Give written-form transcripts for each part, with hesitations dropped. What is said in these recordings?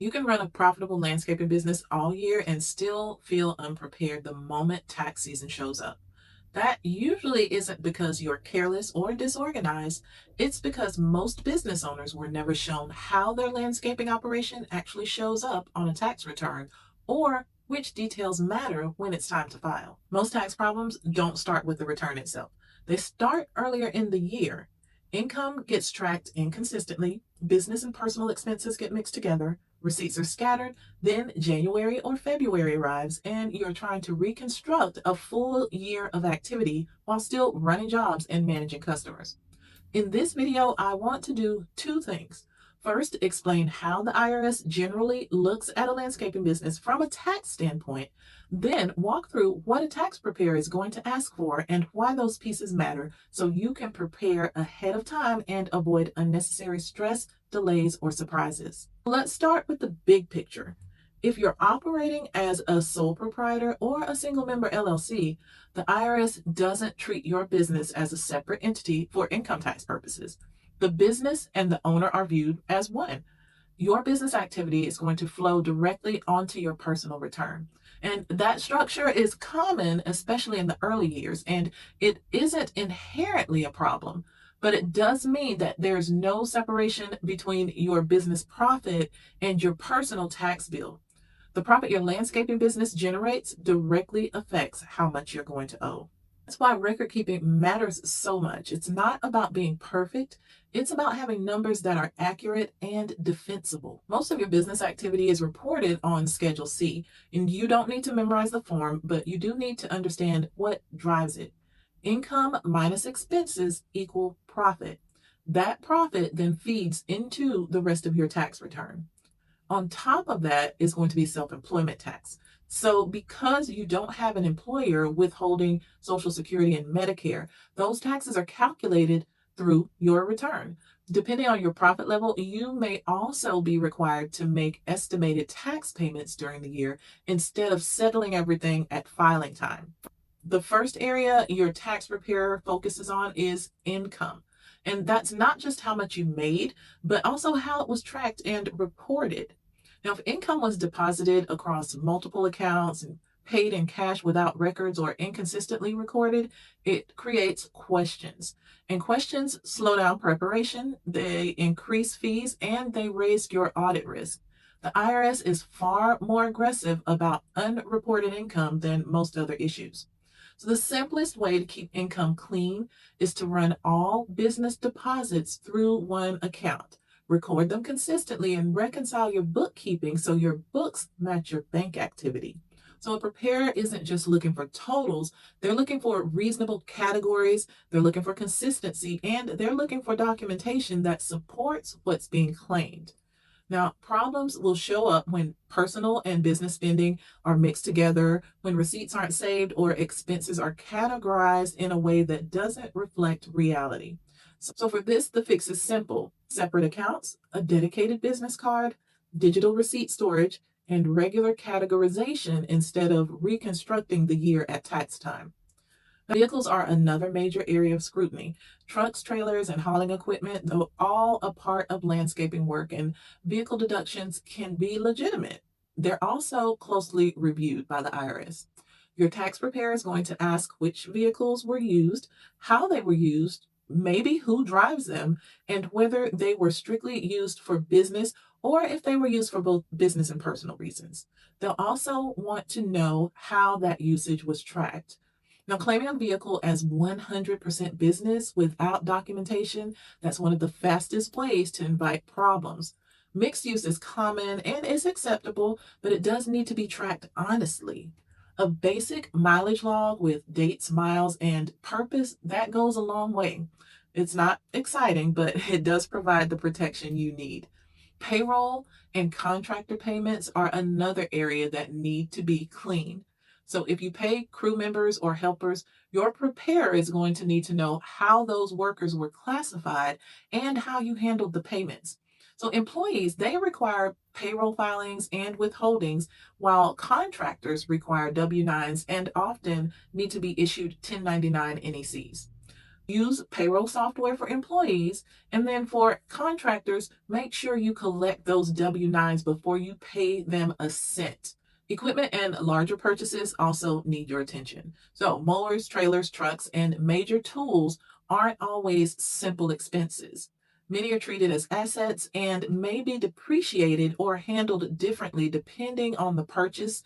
You can run a profitable landscaping business all year and still feel unprepared the moment tax season shows up. That usually isn't because you're careless or disorganized. It's because most business owners were never shown how their landscaping operation actually shows up on a tax return or which details matter when it's time to file. Most tax problems don't start with the return itself, they start earlier in the year. Income gets tracked inconsistently, business and personal expenses get mixed together, receipts are scattered, then January or February arrives, and you're trying to reconstruct a full year of activity while still running jobs and managing customers. In this video, I want to do two things. First, explain how the IRS generally looks at a landscaping business from a tax standpoint. Then, walk through what a tax preparer is going to ask for and why those pieces matter so you can prepare ahead of time and avoid unnecessary stress, delays, or surprises. Let's start with the big picture. If you're operating as a sole proprietor or a single member LLC, the IRS doesn't treat your business as a separate entity for income tax purposes. The business and the owner are viewed as one. Your business activity is going to flow directly onto your personal return. And that structure is common, especially in the early years, and it isn't inherently a problem, but it does mean that there's no separation between your business profit and your personal tax bill. The profit your landscaping business generates directly affects how much you're going to owe. That's why record keeping matters so much. It's not about being perfect, it's about having numbers that are accurate and defensible. Most of your business activity is reported on Schedule C, and you don't need to memorize the form, but you do need to understand what drives it. Income minus expenses equal profit. That profit then feeds into the rest of your tax return. On top of that is going to be self-employment tax. So because you don't have an employer withholding Social Security and Medicare, those taxes are calculated through your return. Depending on your profit level, you may also be required to make estimated tax payments during the year instead of settling everything at filing time. The first area your tax preparer focuses on is income. And that's not just how much you made, but also how it was tracked and reported. Now, if income was deposited across multiple accounts and paid in cash without records or inconsistently recorded, it creates questions. And questions slow down preparation, they increase fees, and they raise your audit risk. The IRS is far more aggressive about unreported income than most other issues. So the simplest way to keep income clean is to run all business deposits through one account. Record them consistently and reconcile your bookkeeping so your books match your bank activity. So a preparer isn't just looking for totals, they're looking for reasonable categories, they're looking for consistency, and they're looking for documentation that supports what's being claimed. Now, problems will show up when personal and business spending are mixed together, when receipts aren't saved, or expenses are categorized in a way that doesn't reflect reality. So, for this, the fix is simple: separate accounts, a dedicated business card, digital receipt storage, and regular categorization instead of reconstructing the year at tax time. Vehicles are another major area of scrutiny. Trucks, trailers, and hauling equipment, though all a part of landscaping work, and vehicle deductions can be legitimate. They're also closely reviewed by the IRS. Your tax preparer is going to ask which vehicles were used, how they were used, maybe who drives them, and whether they were strictly used for business or if they were used for both business and personal reasons. They'll also want to know how that usage was tracked. Now, claiming a vehicle as 100% business without documentation, that's one of the fastest ways to invite problems. Mixed use is common and is acceptable, but it does need to be tracked honestly. A basic mileage log with dates, miles, and purpose, that goes a long way. It's not exciting, but it does provide the protection you need. Payroll and contractor payments are another area that need to be clean. So if you pay crew members or helpers, your preparer is going to need to know how those workers were classified and how you handled the payments. So employees, they require payroll filings and withholdings, while contractors require W-9s and often need to be issued 1099 NECs. Use payroll software for employees. And then for contractors, make sure you collect those W-9s before you pay them a cent. Equipment and larger purchases also need your attention. So, mowers, trailers, trucks, and major tools aren't always simple expenses. Many are treated as assets and may be depreciated or handled differently depending on the purchase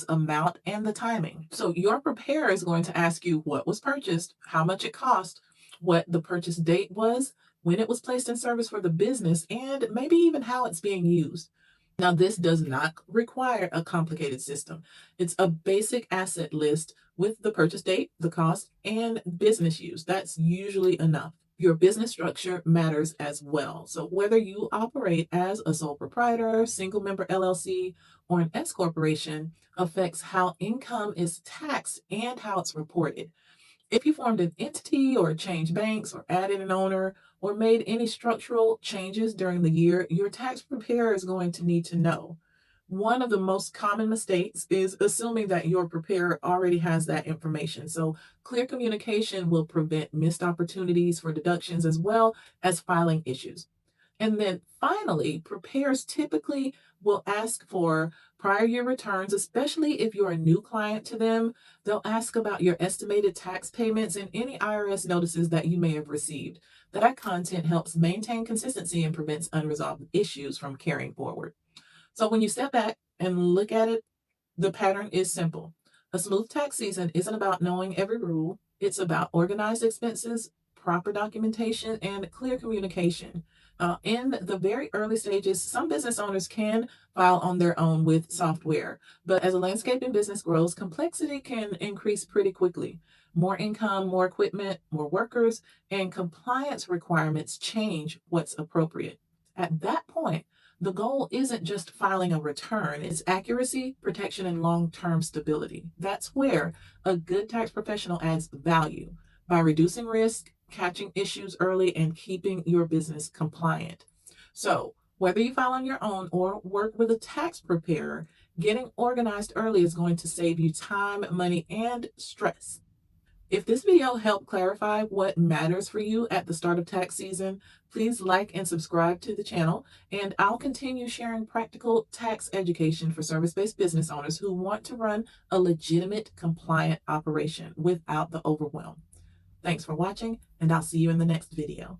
amount, and the timing. So, your preparer is going to ask you what was purchased, how much it cost, what the purchase date was, when it was placed in service for the business, and maybe even how it's being used. Now, this does not require a complicated system. It's a basic asset list with the purchase date, the cost, and business use. That's usually enough. Your business structure matters as well. So, whether you operate as a sole proprietor, single member LLC, or an S corporation affects how income is taxed and how it's reported. If you formed an entity or changed banks or added an owner or made any structural changes during the year, your tax preparer is going to need to know. One of the most common mistakes is assuming that your preparer already has that information. So, clear communication will prevent missed opportunities for deductions as well as filing issues. And then finally, preparers typically will ask for prior year returns, especially if you're a new client to them. They'll ask about your estimated tax payments and any IRS notices that you may have received. That content helps maintain consistency and prevents unresolved issues from carrying forward. So when you step back and look at it, the pattern is simple. A smooth tax season isn't about knowing every rule, it's about organized expenses, proper documentation, and clear communication. In the very early stages, some business owners can file on their own with software, but as a landscaping business grows, complexity can increase pretty quickly. More income, more equipment, more workers, and compliance requirements change what's appropriate. At that point, the goal isn't just filing a return, it's accuracy, protection, and long term stability. That's where a good tax professional adds value by reducing risk, catching issues early, and keeping your business compliant. So, whether you file on your own or work with a tax preparer, getting organized early is going to save you time, money, and stress. If this video helped clarify what matters for you at the start of tax season, please like and subscribe to the channel, and I'll continue sharing practical tax education for service-based business owners who want to run a legitimate, compliant operation without the overwhelm. Thanks for watching, and I'll see you in the next video.